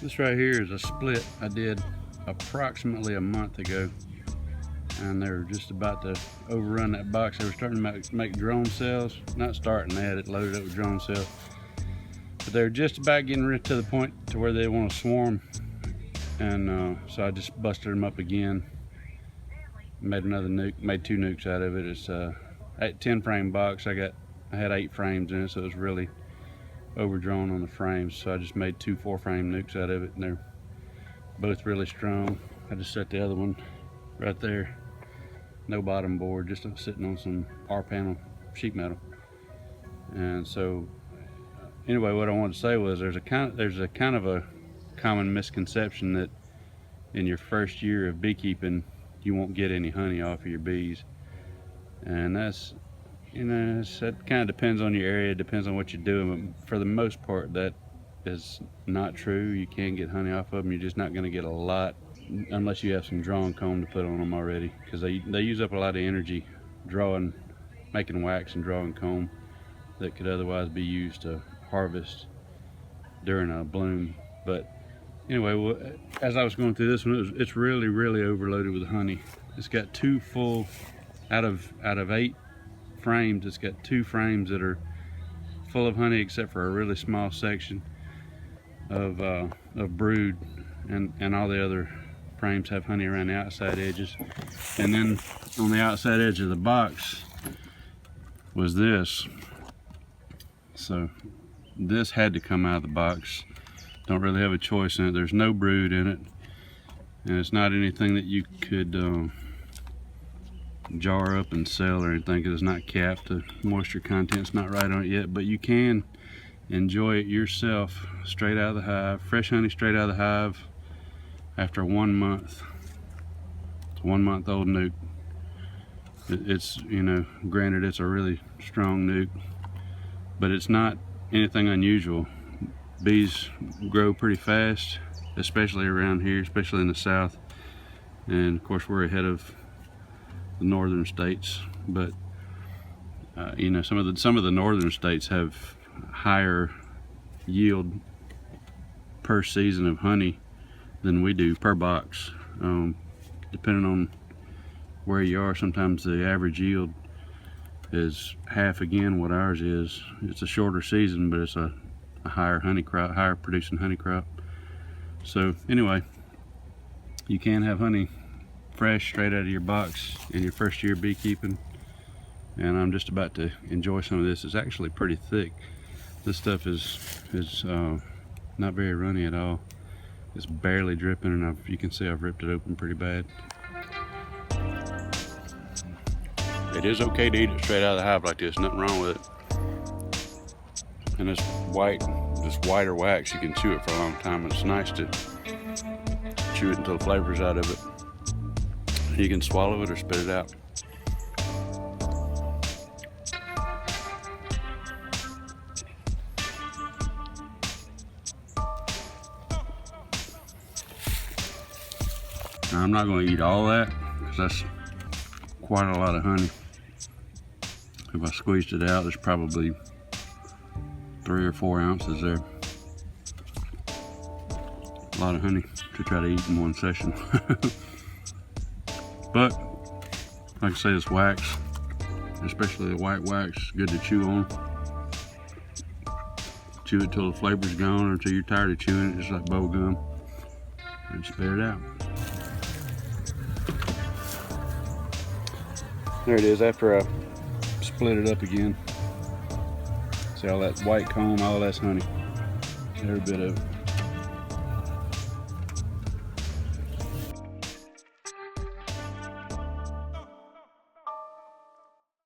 This right here is a split I did approximately a month ago, and they were just about to overrun that box. They were starting to make drone cells. Not starting, they had it loaded up with drone cells, but they were just about getting to the point to where they want to swarm. And so I just busted them up again, made another nuke, made 2 nukes out of it. It's a 10 frame box. I had 8 frames in it, so it was really overdrawn on the frames, so I just made 2 4-frame nukes out of it, and they're both really strong. I just set the other one right there, no bottom board, just sitting on some R-panel sheet metal. And so anyway, what I wanted to say was there's a kind of a common misconception that in your first year of beekeeping you won't get any honey off of your bees, and that's, you know, that kind of depends on your area, depends on what you're doing, but for the most part that is not true. You can get honey off of them, you're just not going to get a lot unless you have some drawn comb to put on them already, because they use up a lot of energy making wax and drawing comb that could otherwise be used to harvest during a bloom. But anyway, as I was going through this one, it's really overloaded with honey. It's got 2 full, out of 8 frames, it's got 2 frames that are full of honey, except for a really small section of brood, and all the other frames have honey around the outside edges. And then on the outside edge of the box was this. So this had to come out of the box. Don't really have a choice in it. There's no brood in it, and it's not anything that you could jar up and sell or anything, because it's not capped. The moisture content's not right on it yet, but you can enjoy it yourself straight out of the hive, fresh honey straight out of the hive after 1 month. It's a 1-month-old nuke. It's, you know, granted it's a really strong nuke, but it's not anything unusual. Bees grow pretty fast, especially around here, especially in the south, and of course we're ahead of the northern states, but you know, some of the northern states have higher yield per season of honey than we do per box. Depending on where you are, sometimes the average yield is half again what ours is. It's a shorter season, but it's a higher honey crop, higher producing honey crop. So anyway, you can have honey fresh straight out of your box in your first year beekeeping, and I'm just about to enjoy some of this. It's actually pretty thick. This stuff is not very runny at all. It's barely dripping, and you can see I've ripped it open pretty bad. It is okay to eat it straight out of the hive like this, nothing wrong with it. And this whiter wax, you can chew it for a long time, and it's nice to chew it until the flavor's out of it. You can swallow it or spit it out. Now, I'm not going to eat all that, because that's quite a lot of honey. If I squeezed it out, there's probably 3 or 4 ounces there. A lot of honey to try to eat in one session. But like I say, this wax, especially the white wax, is good to chew on. Chew it till the flavor's gone, or until you're tired of chewing it, just like bubble gum, and spit it out. There it is after I split it up again. See all that white comb, all that's honey, every bit of it.